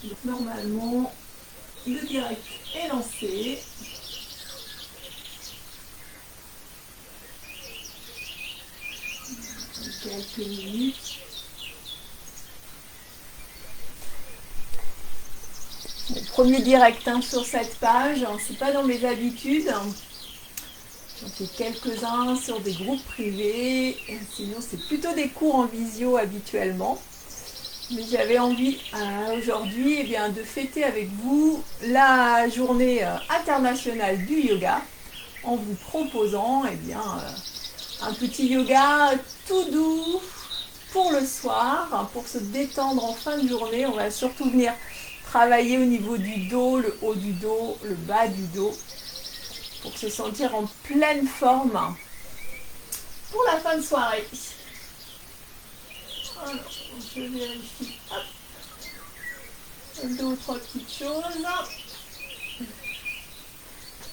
Donc normalement, le direct est lancé. Quelques minutes. Bon, premier direct sur cette page, c'est pas dans mes habitudes. J'en fais quelques-uns sur des groupes privés, sinon c'est plutôt des cours en visio habituellement. Mais j'avais envie aujourd'hui de fêter avec vous la journée internationale du yoga en vous proposant un petit yoga tout doux pour le soir, pour se détendre en fin de journée. On va surtout venir travailler au niveau du dos, le haut du dos, le bas du dos, pour se sentir en pleine forme pour la fin de soirée. Alors, je vérifie deux ou trois petites choses.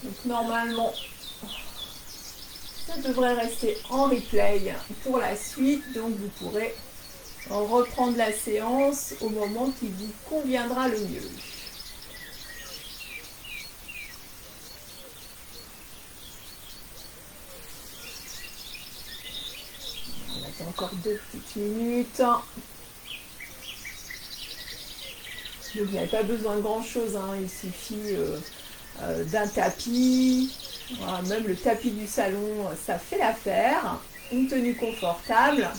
Donc normalement, ça devrait rester en replay pour la suite, donc vous pourrez reprendre la séance au moment qui vous conviendra le mieux. On attend encore 2 petites minutes. Donc vous n'avez pas besoin de grand chose, il suffit d'un tapis, voilà, même le tapis du salon, ça fait l'affaire, une tenue confortable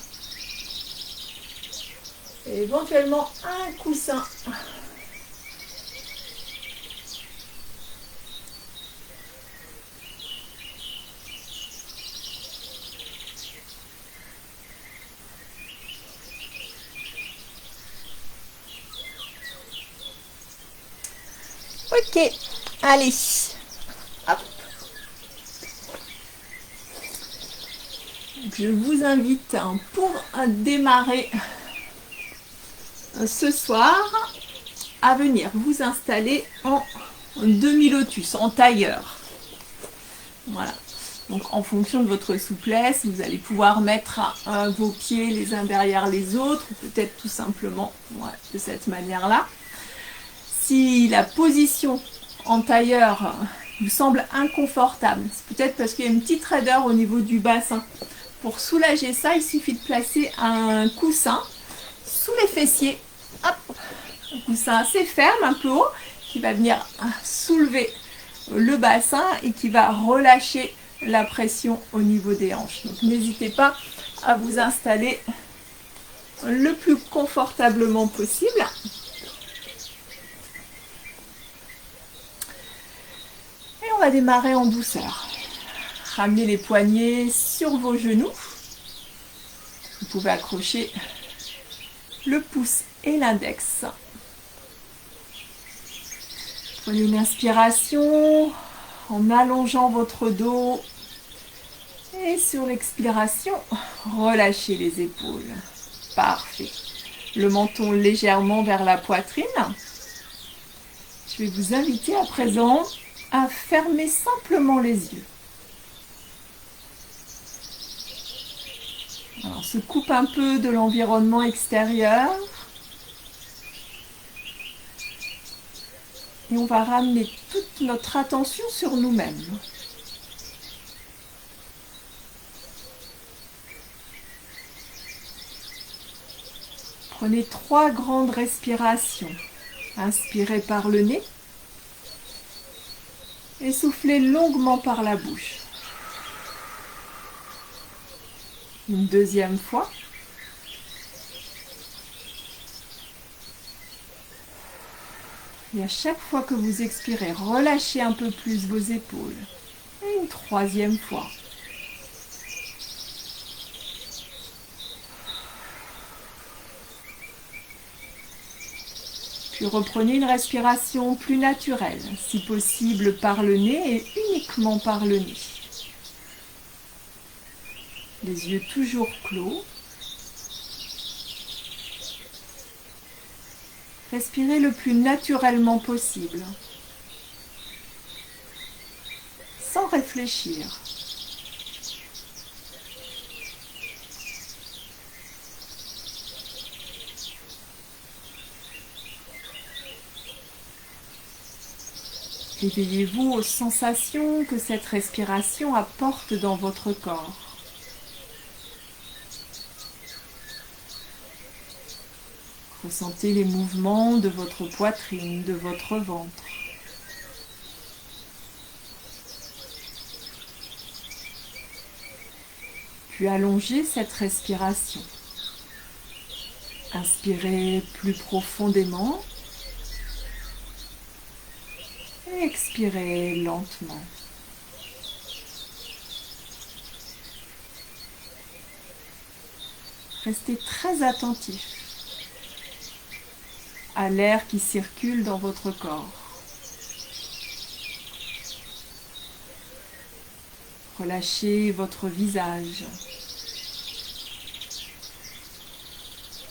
et éventuellement un coussin. Ok, allez, hop. Je vous invite pour démarrer ce soir à venir vous installer en demi-lotus, en tailleur. Voilà. Donc en fonction de votre souplesse, vous allez pouvoir mettre vos pieds les uns derrière les autres, peut-être tout simplement de cette manière-là. Si la position en tailleur vous semble inconfortable, c'est peut-être parce qu'il y a une petite raideur au niveau du bassin. Pour soulager ça, il suffit de placer un coussin sous les fessiers. Hop, un coussin assez ferme, un peu haut, qui va venir soulever le bassin et qui va relâcher la pression au niveau des hanches. Donc n'hésitez pas à vous installer le plus confortablement possible. Et on va démarrer en douceur. Ramenez les poignets sur vos genoux. Vous pouvez accrocher le pouce et l'index. Prenez une inspiration en allongeant votre dos. Et sur l'expiration, relâchez les épaules. Parfait. Le menton légèrement vers la poitrine. Je vais vous inviter à présent à fermer simplement les yeux. Alors, on se coupe un peu de l'environnement extérieur. Et on va ramener toute notre attention sur nous-mêmes. Prenez 3 grandes respirations. Inspirez par le nez et soufflez longuement par la bouche. Une deuxième fois. Et à chaque fois que vous expirez, relâchez un peu plus vos épaules. Et une troisième fois. Puis reprenez une respiration plus naturelle, si possible par le nez et uniquement par le nez. Les yeux toujours clos. Respirez le plus naturellement possible, sans réfléchir. Éveillez-vous aux sensations que cette respiration apporte dans votre corps. Ressentez les mouvements de votre poitrine, de votre ventre. Puis allongez cette respiration. Inspirez plus profondément. Et expirez lentement. Restez très attentif à l'air qui circule dans votre corps. Relâchez votre visage.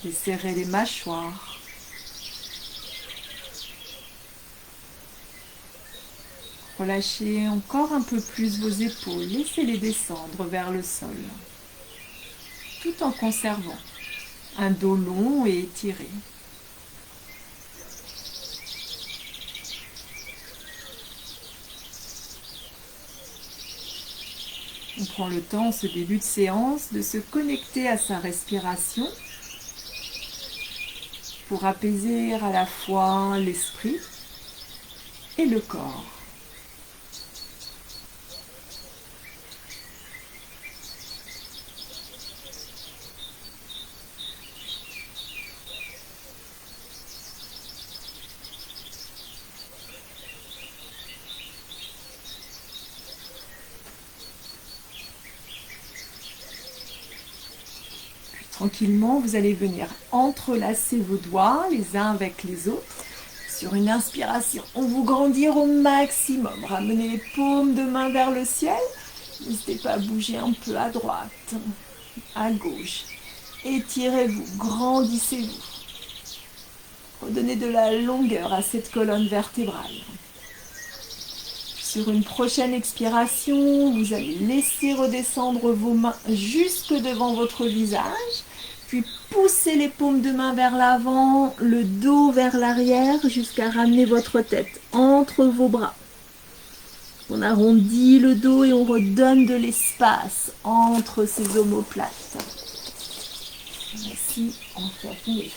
Desserrez les mâchoires. Relâchez encore un peu plus vos épaules. Laissez-les descendre vers le sol. Tout en conservant un dos long et étiré. On prend le temps, en ce début de séance, de se connecter à sa respiration pour apaiser à la fois l'esprit et le corps. Tranquillement, vous allez venir entrelacer vos doigts les uns avec les autres. Sur une inspiration, on vous grandir au maximum. Ramenez les paumes de main vers le ciel. N'hésitez pas à bouger un peu à droite, à gauche. Étirez-vous, grandissez-vous. Redonnez de la longueur à cette colonne vertébrale. Sur une prochaine expiration, vous allez laisser redescendre vos mains jusque devant votre visage, puis poussez les paumes de main vers l'avant, le dos vers l'arrière, jusqu'à ramener votre tête entre vos bras. On arrondit le dos et on redonne de l'espace entre ces omoplates. Ici, on fait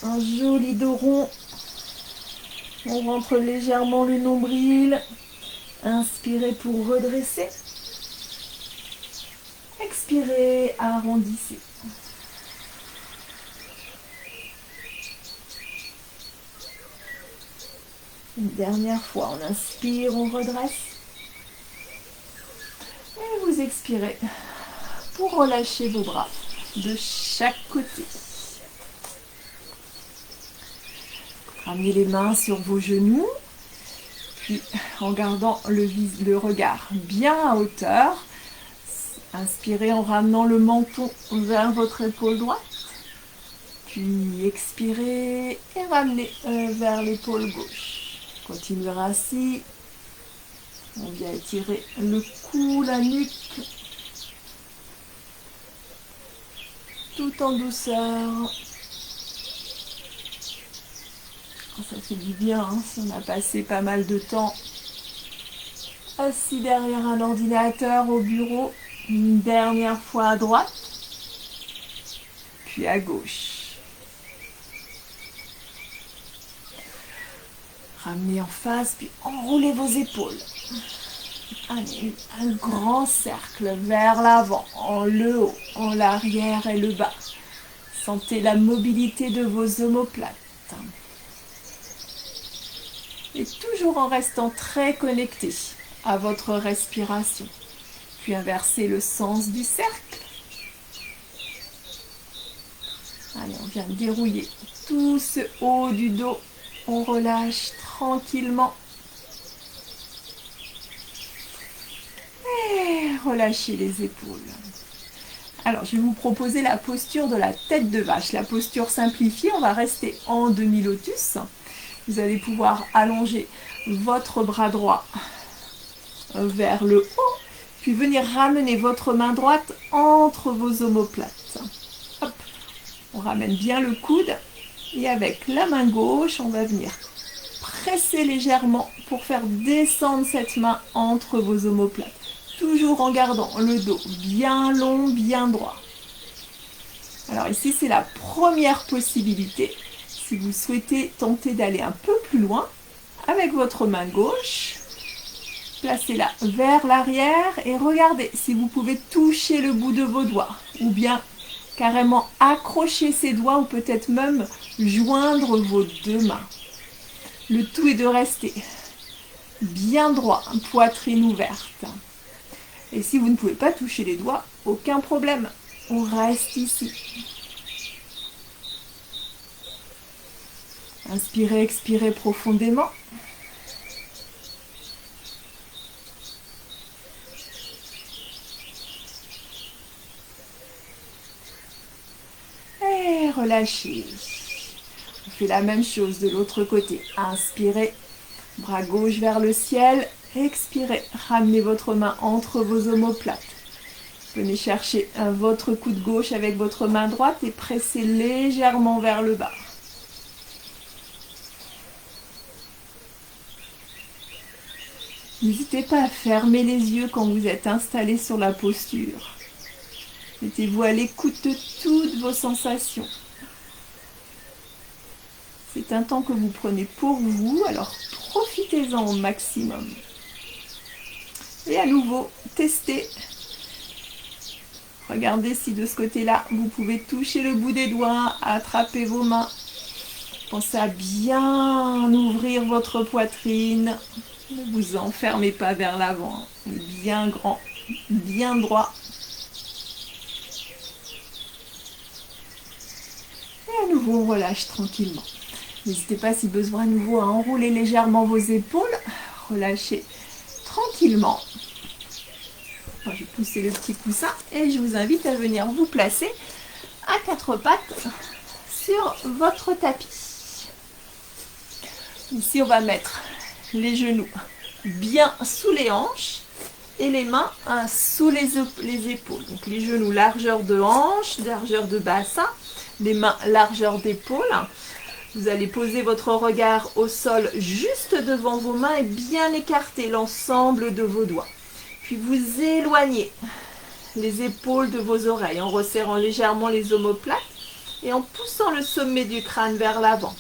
un joli dos rond. On rentre légèrement le nombril. Inspirez pour redresser. Expirez, arrondissez. Une dernière fois, on inspire, on redresse. Et vous expirez pour relâcher vos bras de chaque côté. Ramenez les mains sur vos genoux. Puis, en gardant le regard bien à hauteur, inspirez en ramenant le menton vers votre épaule droite. Puis, expirez et ramenez vers l'épaule gauche. Continuez ainsi. On vient étirer le cou, la nuque. Tout en douceur. Ça fait du bien, hein, si on a passé pas mal de temps assis derrière un ordinateur au bureau. Une dernière fois à droite, puis à gauche. Ramenez en face, puis enroulez vos épaules. Allez, un grand cercle vers l'avant, en le haut, en l'arrière et le bas. Sentez la mobilité de vos omoplates. Et toujours en restant très connecté à votre respiration. Puis inversez le sens du cercle. Allez, on vient de dérouiller tout ce haut du dos. On relâche tranquillement. Et relâchez les épaules. Alors, je vais vous proposer la posture de la tête de vache. La posture simplifiée, on va rester en demi-lotus. Vous allez pouvoir allonger votre bras droit vers le haut, puis venir ramener votre main droite entre vos omoplates. Hop. On ramène bien le coude et avec la main gauche, on va venir pressez légèrement pour faire descendre cette main entre vos omoplates. Toujours en gardant le dos bien long, bien droit. Alors ici, c'est la première possibilité. Si vous souhaitez tenter d'aller un peu plus loin, avec votre main gauche, placez-la vers l'arrière et regardez si vous pouvez toucher le bout de vos doigts ou bien carrément accrocher ses doigts ou peut-être même joindre vos deux mains. Le tout est de rester bien droit, poitrine ouverte. Et si vous ne pouvez pas toucher les doigts, aucun problème, on reste ici. Inspirez, expirez profondément. Et relâchez. On fait la même chose de l'autre côté. Inspirez, bras gauche vers le ciel. Expirez, ramenez votre main entre vos omoplates. Venez chercher votre coude gauche avec votre main droite et pressez légèrement vers le bas. N'hésitez pas à fermer les yeux quand vous êtes installé sur la posture. Mettez-vous à l'écoute de toutes vos sensations. C'est un temps que vous prenez pour vous, alors profitez-en au maximum. Et à nouveau, testez. Regardez si de ce côté-là, vous pouvez toucher le bout des doigts, attraper vos mains. Pensez à bien ouvrir votre poitrine. Ne vous enfermez pas vers l'avant. Bien grand, bien droit. Et à nouveau, on relâche tranquillement. N'hésitez pas, si besoin à nouveau, à enrouler légèrement vos épaules. Relâchez tranquillement. Je vais pousser le petit coussin et je vous invite à venir vous placer à quatre pattes sur votre tapis. Ici, on va mettre les genoux bien sous les hanches et les mains sous les épaules. Donc les genoux largeur de hanche, largeur de bassin, les mains largeur d'épaule. Vous allez poser votre regard au sol juste devant vos mains et bien écarter l'ensemble de vos doigts. Puis vous éloignez les épaules de vos oreilles en resserrant légèrement les omoplates et en poussant le sommet du crâne vers l'avant.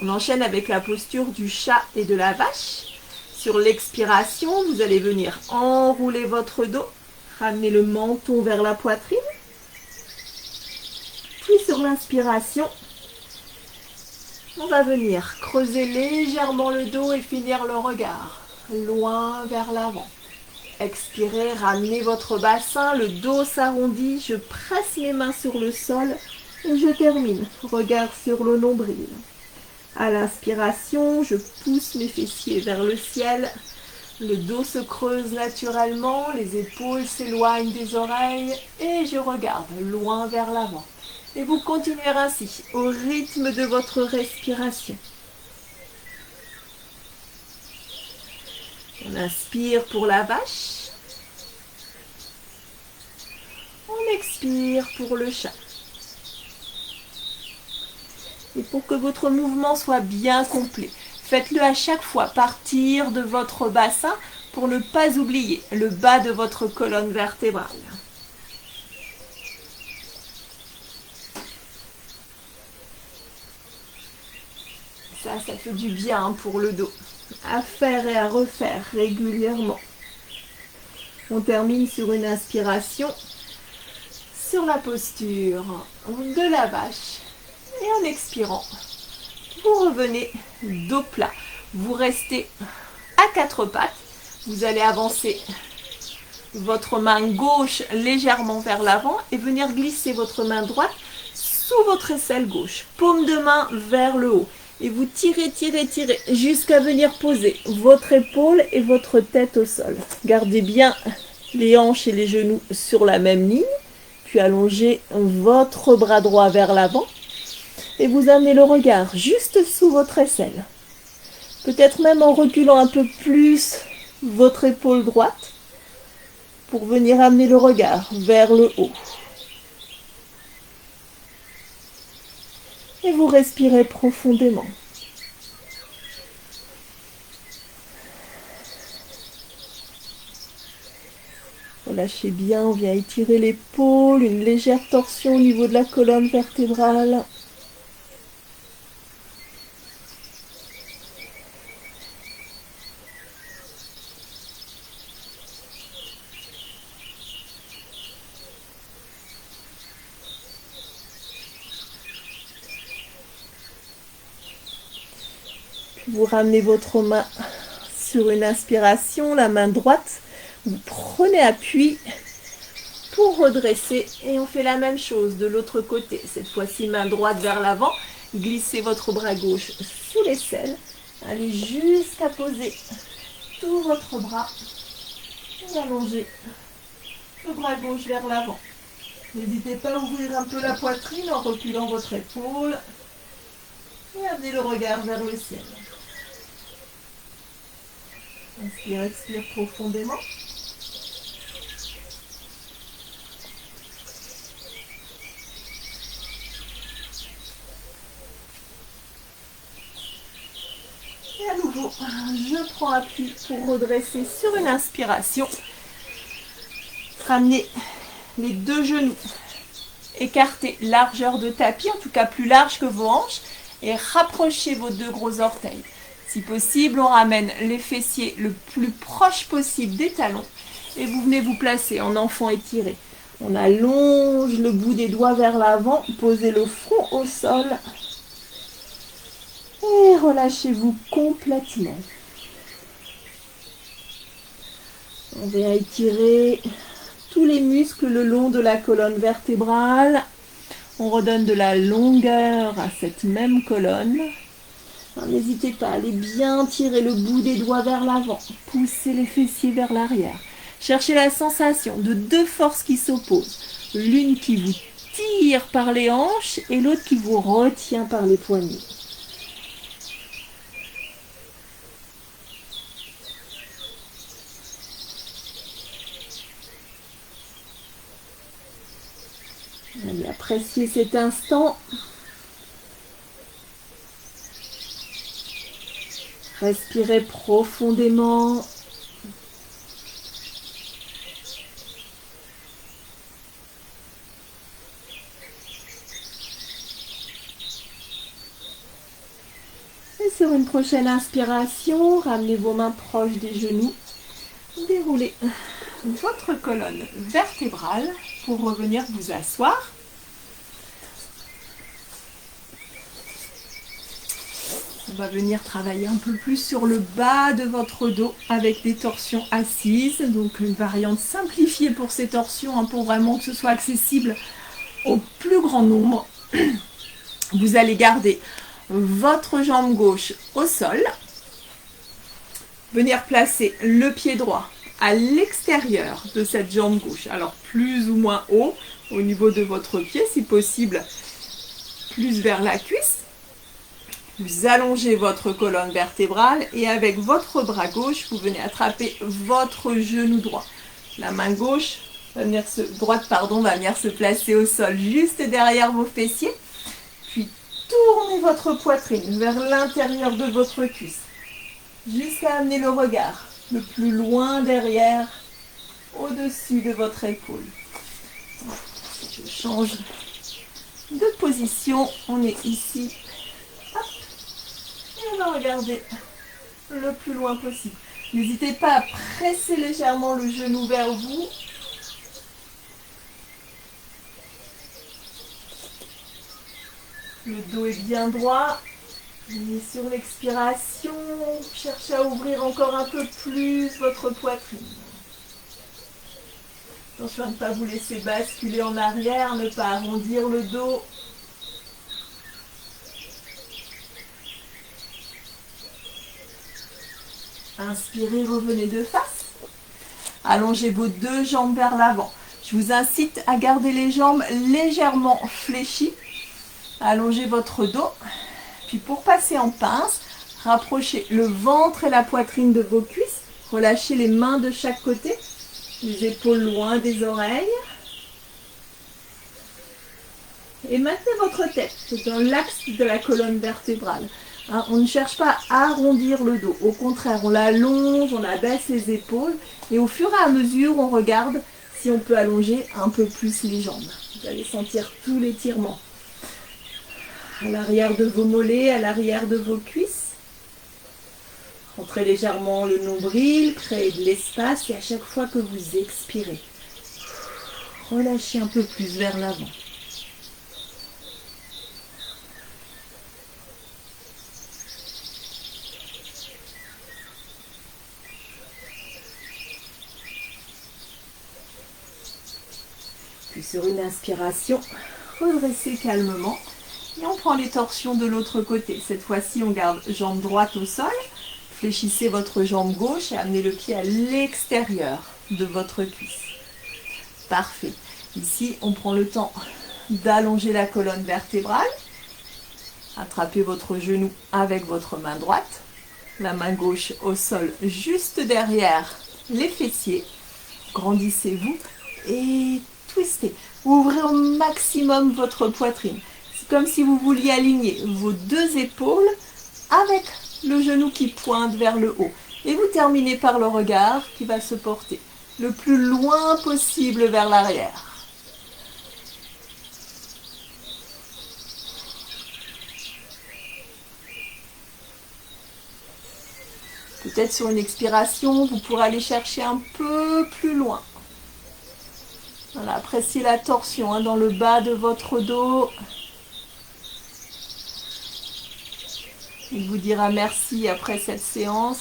On enchaîne avec la posture du chat et de la vache. Sur l'expiration, vous allez venir enrouler votre dos, ramener le menton vers la poitrine. Puis sur l'inspiration, on va venir creuser légèrement le dos et finir le regard loin vers l'avant. Expirez, ramenez votre bassin, le dos s'arrondit, je presse mes mains sur le sol et je termine. Regard sur le nombril. À l'inspiration, je pousse mes fessiers vers le ciel. Le dos se creuse naturellement, les épaules s'éloignent des oreilles et je regarde loin vers l'avant. Et vous continuez ainsi, au rythme de votre respiration. On inspire pour la vache. On expire pour le chat. Et pour que votre mouvement soit bien complet, faites-le à chaque fois partir de votre bassin pour ne pas oublier le bas de votre colonne vertébrale. Ça fait du bien pour le dos. À faire et à refaire régulièrement. On termine sur une inspiration sur la posture de la vache. Et en expirant, vous revenez dos plat. Vous restez à quatre pattes. Vous allez avancer votre main gauche légèrement vers l'avant et venir glisser votre main droite sous votre aisselle gauche. Paume de main vers le haut. Et vous tirez, tirez, tirez jusqu'à venir poser votre épaule et votre tête au sol. Gardez bien les hanches et les genoux sur la même ligne. Puis allongez votre bras droit vers l'avant. Et vous amenez le regard juste sous votre aisselle. Peut-être même en reculant un peu plus votre épaule droite pour venir amener le regard vers le haut. Et vous respirez profondément. Relâchez bien, on vient étirer l'épaule, une légère torsion au niveau de la colonne vertébrale. Vous ramenez votre main sur une inspiration, la main droite. Vous prenez appui pour redresser et on fait la même chose de l'autre côté. Cette fois-ci, main droite vers l'avant. Glissez votre bras gauche sous l'aisselle. Allez jusqu'à poser tout votre bras et allongez le bras gauche vers l'avant. N'hésitez pas à ouvrir un peu la poitrine en reculant votre épaule et amenez le regard vers le ciel. Inspire, expire profondément. Et à nouveau, je prends appui pour redresser sur une inspiration. Ramenez les deux genoux écartés, largeur de tapis, en tout cas plus large que vos hanches, et rapprochez vos deux gros orteils. Si possible, on ramène les fessiers le plus proche possible des talons et vous venez vous placer en enfant étiré. On allonge le bout des doigts vers l'avant, posez le front au sol et relâchez-vous complètement. On vient étirer tous les muscles le long de la colonne vertébrale. On redonne de la longueur à cette même colonne. N'hésitez pas à aller bien tirer le bout des doigts vers l'avant. Poussez les fessiers vers l'arrière. Cherchez la sensation de deux forces qui s'opposent. L'une qui vous tire par les hanches et l'autre qui vous retient par les poignets. Allez, appréciez cet instant. Respirez profondément. Et sur une prochaine inspiration, ramenez vos mains proches des genoux. Déroulez votre colonne vertébrale pour revenir vous asseoir. On va venir travailler un peu plus sur le bas de votre dos avec des torsions assises. Donc une variante simplifiée pour ces torsions, pour vraiment que ce soit accessible au plus grand nombre. Vous allez garder votre jambe gauche au sol. Venir placer le pied droit à l'extérieur de cette jambe gauche. Alors plus ou moins haut au niveau de votre pied, si possible, plus vers la cuisse. Vous allongez votre colonne vertébrale et avec votre bras gauche, vous venez attraper votre genou droit. La main gauche droite va venir se placer au sol juste derrière vos fessiers. Puis tournez votre poitrine vers l'intérieur de votre cuisse jusqu'à amener le regard le plus loin derrière, au-dessus de votre épaule. Je change de position. On est ici. On va regarder le plus loin possible. N'hésitez pas à presser légèrement le genou vers vous. Le dos est bien droit. Et sur l'expiration, cherchez à ouvrir encore un peu plus votre poitrine. Attention à ne pas vous laisser basculer en arrière, ne pas arrondir le dos. Inspirez, revenez de face. Allongez vos deux jambes vers l'avant. Je vous incite à garder les jambes légèrement fléchies. Allongez votre dos. Puis pour passer en pince, rapprochez le ventre et la poitrine de vos cuisses. Relâchez les mains de chaque côté. Les épaules loin des oreilles. Et maintenez votre tête dans l'axe de la colonne vertébrale. On ne cherche pas à arrondir le dos. Au contraire, on l'allonge, on abaisse les épaules. Et au fur et à mesure, on regarde Ici, on peut allonger un peu plus les jambes. Vous allez sentir tout l'étirement. À l'arrière de vos mollets, à l'arrière de vos cuisses. Rentrez légèrement le nombril, créez de l'espace et à chaque fois que vous expirez, relâchez un peu plus vers l'avant. Puis sur une inspiration, redressez calmement et on prend les torsions de l'autre côté. Cette fois-ci, on garde jambe droite au sol, fléchissez votre jambe gauche et amenez le pied à l'extérieur de votre cuisse. Parfait. Ici, on prend le temps d'allonger la colonne vertébrale. Attrapez votre genou avec votre main droite, la main gauche au sol juste derrière les fessiers. Grandissez-vous et twistez. Ouvrez au maximum votre poitrine. C'est comme si vous vouliez aligner vos deux épaules avec le genou qui pointe vers le haut. Et vous terminez par le regard qui va se porter le plus loin possible vers l'arrière. Peut-être sur une expiration, vous pourrez aller chercher un peu plus loin. Voilà, appréciez la torsion dans le bas de votre dos. Il vous dira merci après cette séance.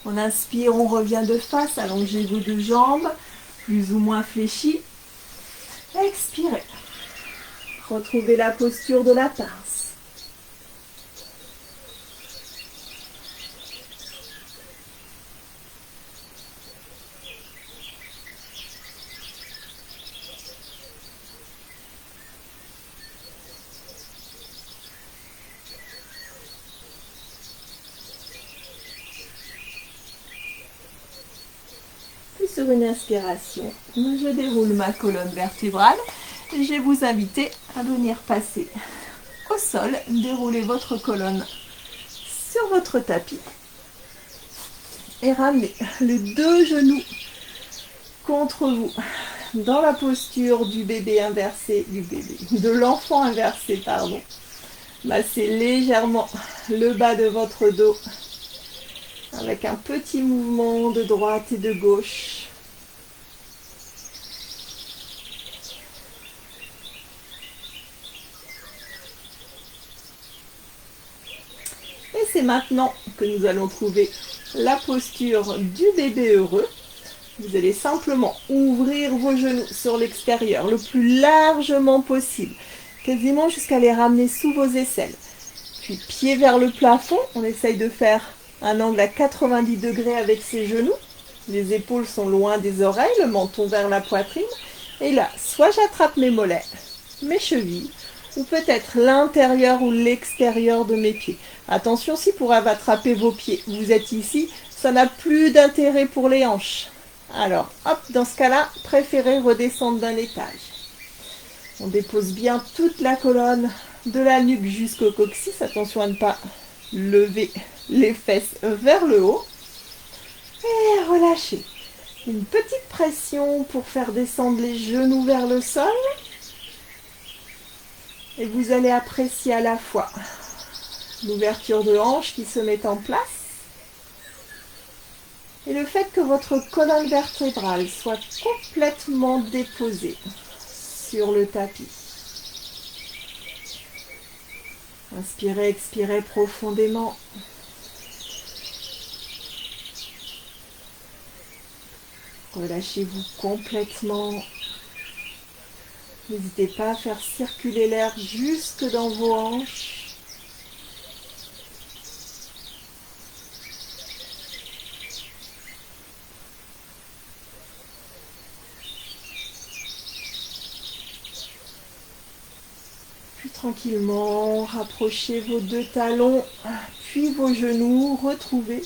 On inspire, on revient de face, allongez vos deux jambes, plus ou moins fléchies. Expirez. Retrouvez la posture de la pince. Sur une inspiration, je déroule ma colonne vertébrale et je vais vous inviter à venir passer au sol, dérouler votre colonne sur votre tapis et ramener les deux genoux contre vous dans la posture du bébé inversé, de l'enfant inversé, pardon. Massez légèrement le bas de votre dos avec un petit mouvement de droite et de gauche. Et c'est maintenant que nous allons trouver la posture du bébé heureux. Vous allez simplement ouvrir vos genoux sur l'extérieur le plus largement possible, quasiment jusqu'à les ramener sous vos aisselles. Puis pied vers le plafond, on essaye de faire un angle à 90 degrés avec ses genoux. Les épaules sont loin des oreilles, le menton vers la poitrine. Et là, soit j'attrape mes mollets, mes chevilles, ou peut-être l'intérieur ou l'extérieur de mes pieds. Attention, si pour attraper vos pieds, vous êtes ici, ça n'a plus d'intérêt pour les hanches. Alors, hop, dans ce cas-là, préférez redescendre d'un étage. On dépose bien toute la colonne de la nuque jusqu'au coccyx. Attention à ne pas lever les fesses vers le haut. Et relâchez. Une petite pression pour faire descendre les genoux vers le sol. Et vous allez apprécier à la fois l'ouverture de hanche qui se met en place et le fait que votre colonne vertébrale soit complètement déposée sur le tapis. Inspirez, expirez profondément. Relâchez-vous complètement. N'hésitez pas à faire circuler l'air jusque dans vos hanches. Puis tranquillement, rapprochez vos deux talons, puis vos genoux, retrouvez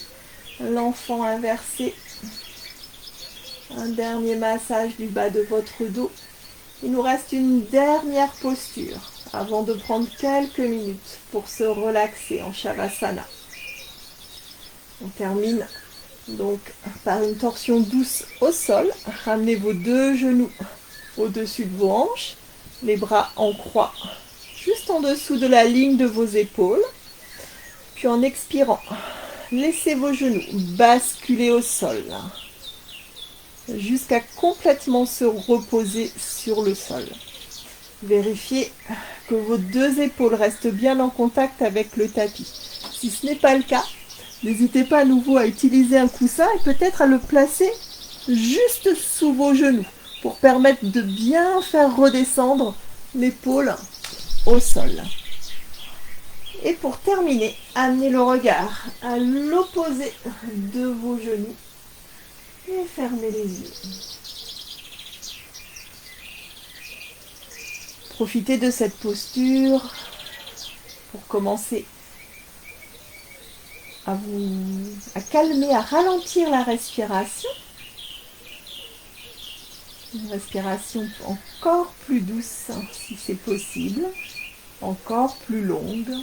l'enfant inversé. Un dernier massage du bas de votre dos. Il nous reste une dernière posture avant de prendre quelques minutes pour se relaxer en Shavasana. On termine donc par une torsion douce au sol. Ramenez vos deux genoux au-dessus de vos hanches, les bras en croix juste en dessous de la ligne de vos épaules. Puis en expirant, laissez vos genoux basculer au sol jusqu'à complètement se reposer sur le sol. Vérifiez que vos deux épaules restent bien en contact avec le tapis. Si ce n'est pas le cas, n'hésitez pas à nouveau à utiliser un coussin et peut-être à le placer juste sous vos genoux pour permettre de bien faire redescendre l'épaule au sol. Et pour terminer, amenez le regard à l'opposé de vos genoux et fermez les yeux. Profitez de cette posture pour commencer à calmer, à ralentir la respiration. Une respiration encore plus douce si c'est possible, encore plus longue.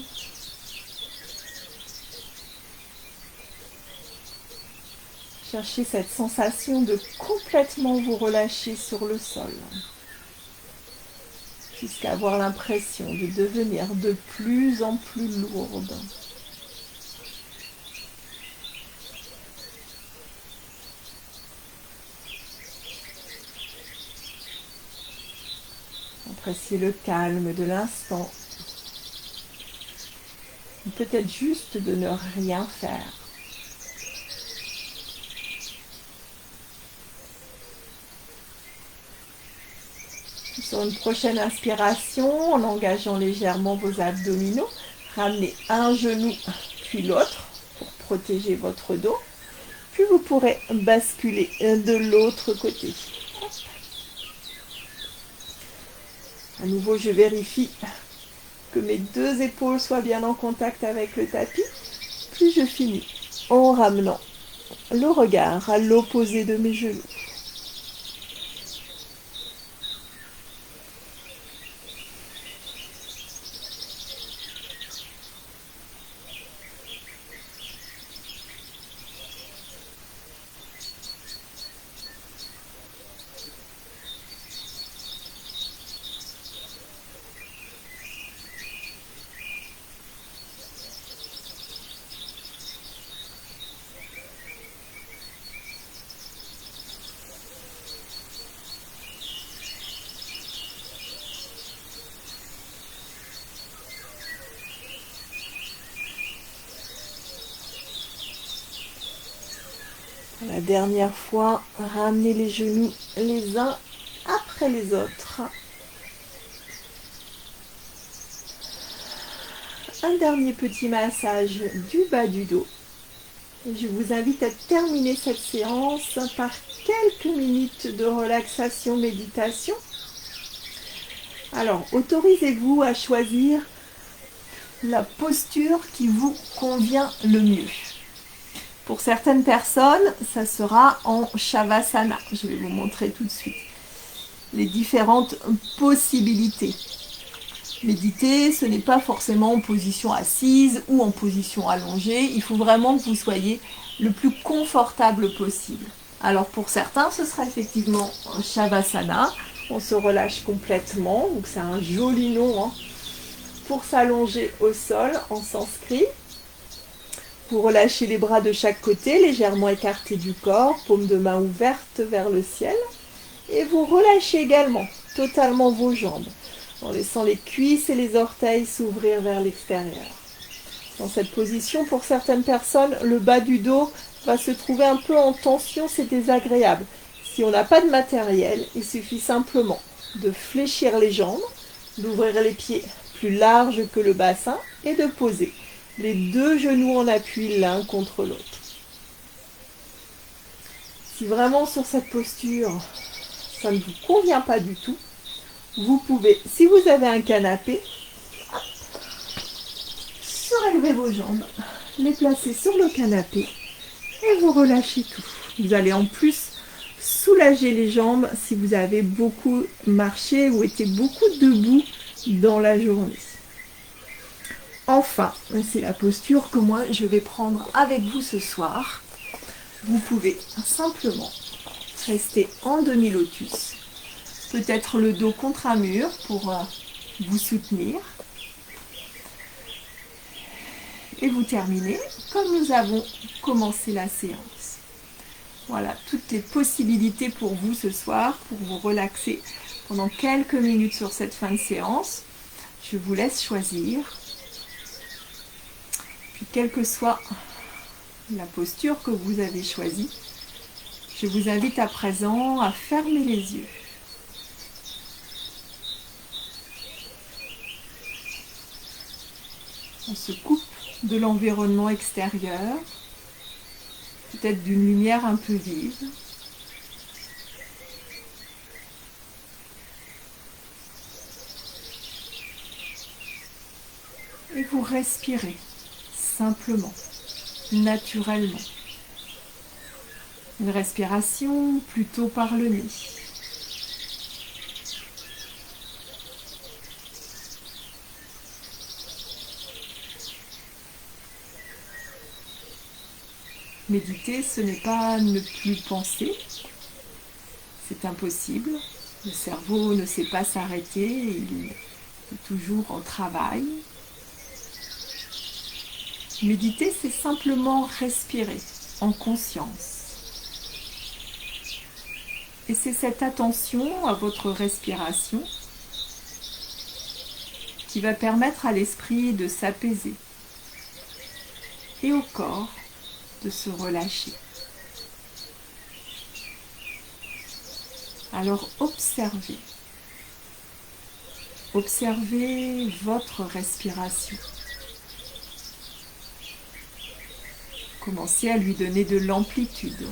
Cherchez cette sensation de complètement vous relâcher sur le sol, jusqu'à avoir l'impression de devenir de plus en plus lourde. Appréciez le calme de l'instant. Peut-être juste de ne rien faire. Sur une prochaine inspiration, en engageant légèrement vos abdominaux, ramenez un genou puis l'autre pour protéger votre dos. Puis vous pourrez basculer de l'autre côté. À nouveau, je vérifie que mes deux épaules soient bien en contact avec le tapis. Puis je finis en ramenant le regard à l'opposé de mes genoux. Pour la dernière fois, ramenez les genoux les uns après les autres. Un dernier petit massage du bas du dos. Je vous invite à terminer cette séance par quelques minutes de relaxation, méditation. Alors, autorisez-vous à choisir la posture qui vous convient le mieux. Pour certaines personnes, ça sera en Shavasana. Je vais vous montrer tout de suite les différentes possibilités. Méditer, ce n'est pas forcément en position assise ou en position allongée. Il faut vraiment que vous soyez le plus confortable possible. Alors pour certains, ce sera effectivement un Shavasana. On se relâche complètement. Donc c'est un joli nom pour s'allonger au sol en sanskrit. Vous relâchez les bras de chaque côté, légèrement écartés du corps, paume de main ouverte vers le ciel. Et vous relâchez également totalement vos jambes, en laissant les cuisses et les orteils s'ouvrir vers l'extérieur. Dans cette position, pour certaines personnes, le bas du dos va se trouver un peu en tension, c'est désagréable. Si on n'a pas de matériel, il suffit simplement de fléchir les jambes, d'ouvrir les pieds plus larges que le bassin et de poser les deux genoux en appui l'un contre l'autre. Si vraiment sur cette posture, ça ne vous convient pas du tout, vous pouvez, si vous avez un canapé, surélever vos jambes, les placer sur le canapé et vous relâchez tout. Vous allez en plus soulager les jambes si vous avez beaucoup marché ou été beaucoup debout dans la journée. Enfin, c'est la posture que moi je vais prendre avec vous ce soir. Vous pouvez simplement rester en demi-lotus, peut-être le dos contre un mur pour vous soutenir. Et vous terminez comme nous avons commencé la séance. Voilà, toutes les possibilités pour vous ce soir, pour vous relaxer pendant quelques minutes sur cette fin de séance. Je vous laisse choisir. Puis quelle que soit la posture que vous avez choisie, je vous invite à présent à fermer les yeux. On se coupe de l'environnement extérieur, peut-être d'une lumière un peu vive. Et vous respirez simplement, naturellement. Une respiration plutôt par le nez. Méditer, ce n'est pas ne plus penser. C'est impossible. Le cerveau ne sait pas s'arrêter. Il est toujours en travail. Méditer, c'est simplement respirer en conscience. Et c'est cette attention à votre respiration qui va permettre à l'esprit de s'apaiser et au corps de se relâcher. Alors observez. Observez votre respiration. Commencez à lui donner de l'amplitude.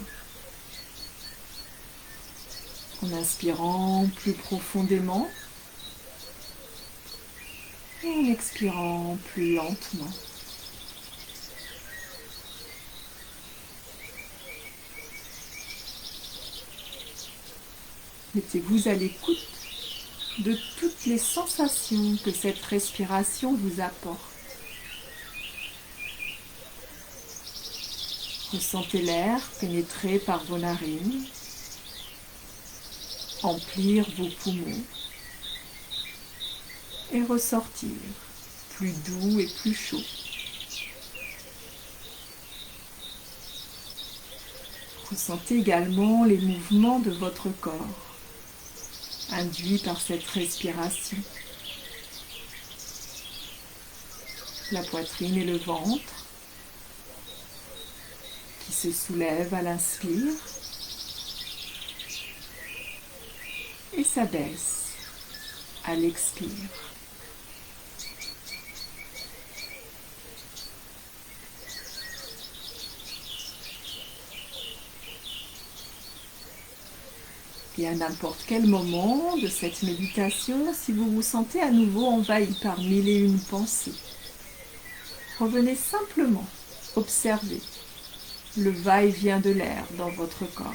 En inspirant plus profondément et en expirant plus lentement. Mettez-vous à l'écoute de toutes les sensations que cette respiration vous apporte. Ressentez l'air pénétrer par vos narines, emplir vos poumons et ressortir plus doux et plus chaud. Ressentez également les mouvements de votre corps, induits par cette respiration. La poitrine et le ventre qui se soulèvent à l'inspire et s'abaissent à l'expire. Et à n'importe quel moment de cette méditation, si vous vous sentez à nouveau envahi par mille et une pensées, revenez simplement observer le va-et-vient de l'air dans votre corps.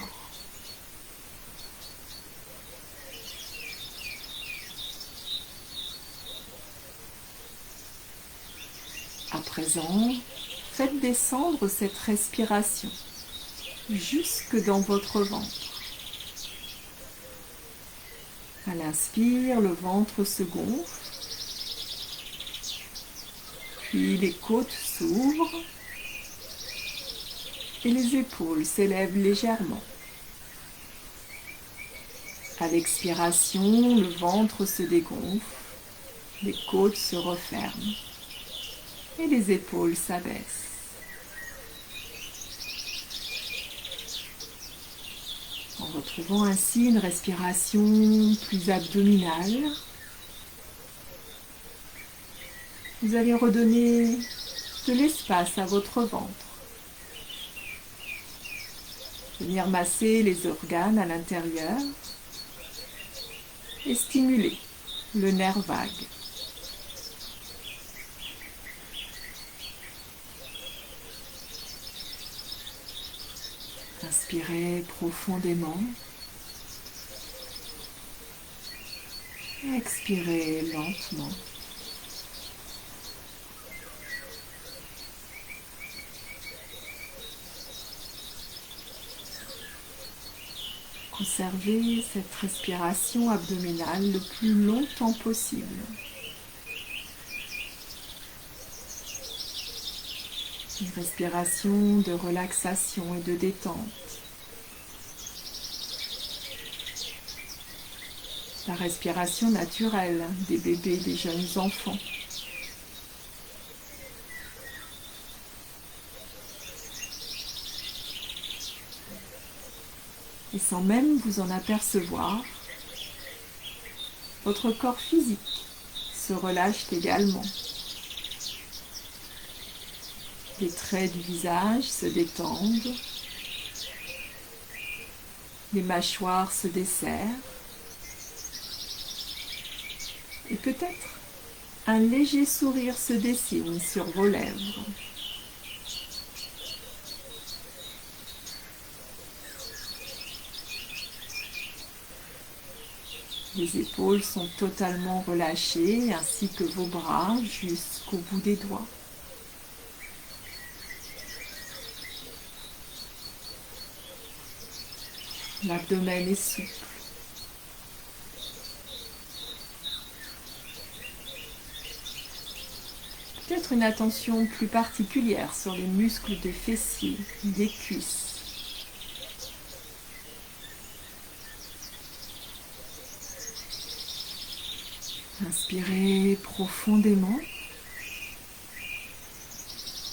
À présent, faites descendre cette respiration jusque dans votre ventre. À l'inspire, le ventre se gonfle, puis les côtes s'ouvrent et les épaules s'élèvent légèrement. À l'expiration, le ventre se dégonfle, les côtes se referment et les épaules s'abaissent. En retrouvant ainsi une respiration plus abdominale, vous allez redonner de l'espace à votre ventre. Venir masser les organes à l'intérieur et stimuler le nerf vague. Inspirez profondément. Expirez lentement. Conservez cette respiration abdominale le plus longtemps possible. Une respiration de relaxation et de détente. La respiration naturelle des bébés, des jeunes enfants. Et sans même vous en apercevoir, votre corps physique se relâche également. Les traits du visage se détendent, les mâchoires se desserrent, et peut-être un léger sourire se dessine sur vos lèvres. Les épaules sont totalement relâchées, ainsi que vos bras jusqu'au bout des doigts. L'abdomen est souple. Peut-être une attention plus particulière sur les muscles des fessiers, des cuisses. Inspirez profondément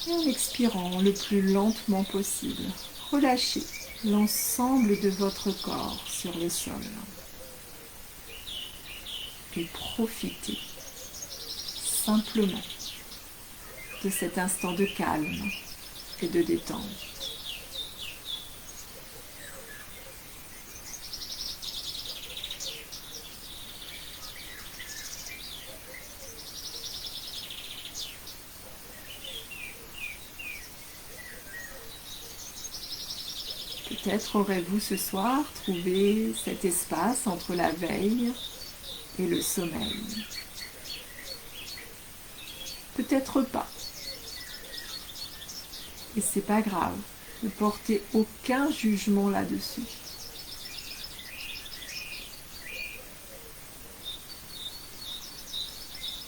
et en expirant le plus lentement possible, relâchez l'ensemble de votre corps sur le sol et profitez simplement de cet instant de calme et de détente. Peut-être aurez-vous ce soir trouvé cet espace entre la veille et le sommeil. Peut-être pas. Et c'est pas grave, ne portez aucun jugement là-dessus.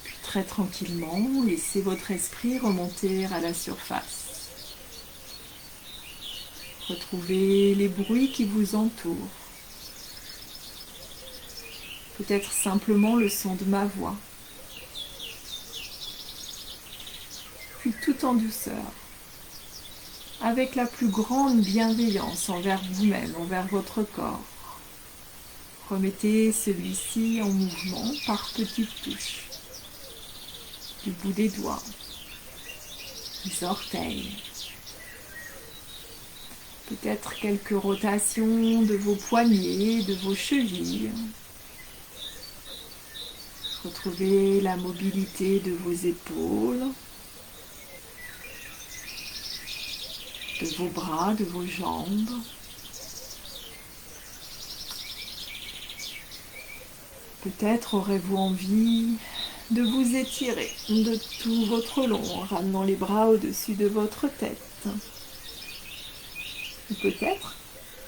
Puis très tranquillement, laissez votre esprit remonter à la surface. Retrouvez les bruits qui vous entourent. Peut-être simplement le son de ma voix. Puis tout en douceur, avec la plus grande bienveillance envers vous-même, envers votre corps. Remettez celui-ci en mouvement par petites touches. Du bout des doigts, des orteils. Peut-être quelques rotations de vos poignets, de vos chevilles. Retrouvez la mobilité de vos épaules, de vos bras, de vos jambes. Peut-être aurez-vous envie de vous étirer de tout votre long en ramenant les bras au-dessus de votre tête. Ou peut-être,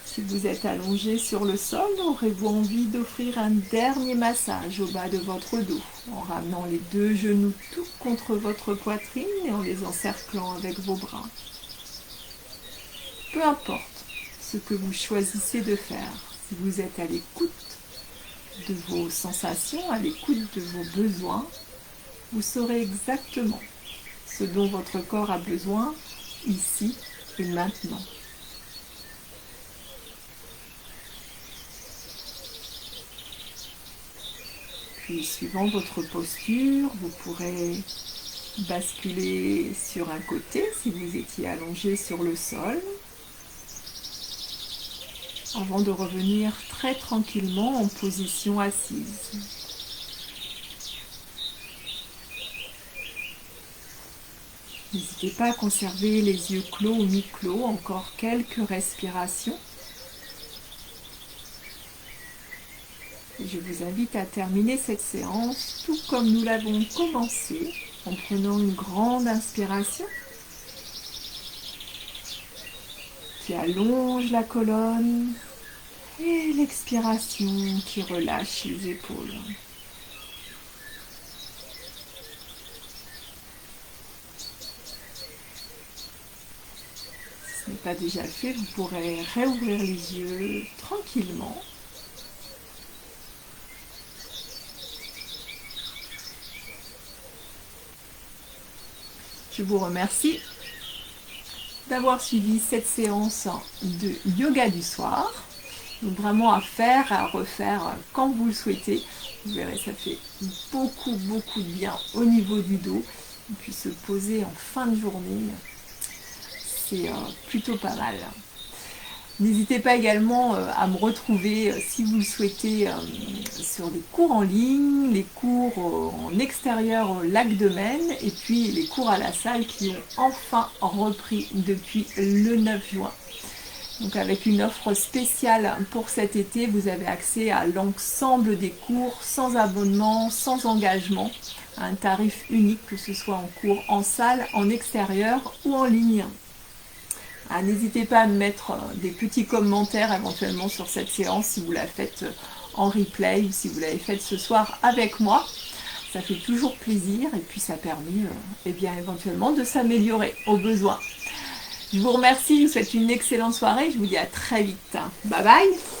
si vous êtes allongé sur le sol, aurez-vous envie d'offrir un dernier massage au bas de votre dos, en ramenant les deux genoux tout contre votre poitrine et en les encerclant avec vos bras. Peu importe ce que vous choisissez de faire, si vous êtes à l'écoute de vos sensations, à l'écoute de vos besoins, vous saurez exactement ce dont votre corps a besoin ici et maintenant. Puis, suivant votre posture, vous pourrez basculer sur un côté si vous étiez allongé sur le sol, avant de revenir très tranquillement en position assise. N'hésitez pas à conserver les yeux clos ou mi-clos, encore quelques respirations. Et je vous invite à terminer cette séance tout comme nous l'avons commencé, en prenant une grande inspiration qui allonge la colonne Et l'expiration qui relâche les épaules. Si ce n'est pas déjà fait, vous pourrez réouvrir les yeux tranquillement. Je vous remercie d'avoir suivi cette séance de yoga du soir. Donc vraiment à faire, à refaire quand vous le souhaitez. Vous verrez, ça fait beaucoup de bien au niveau du dos. Et puis se poser en fin de journée, c'est plutôt pas mal. N'hésitez pas également à me retrouver si vous le souhaitez sur des cours en ligne, les cours en extérieur au lac de Maine et puis les cours à la salle qui ont enfin repris depuis le 9 juin. Donc avec une offre spéciale pour cet été, vous avez accès à l'ensemble des cours sans abonnement, sans engagement, à un tarif unique que ce soit en cours en salle, en extérieur ou en ligne. Ah, n'hésitez pas à me mettre des petits commentaires éventuellement sur cette séance si vous la faites en replay ou si vous l'avez faite ce soir avec moi. Ça fait toujours plaisir et puis ça permet eh bien, éventuellement de s'améliorer au besoin. Je vous remercie, je vous souhaite une excellente soirée, je vous dis à très vite. Bye bye!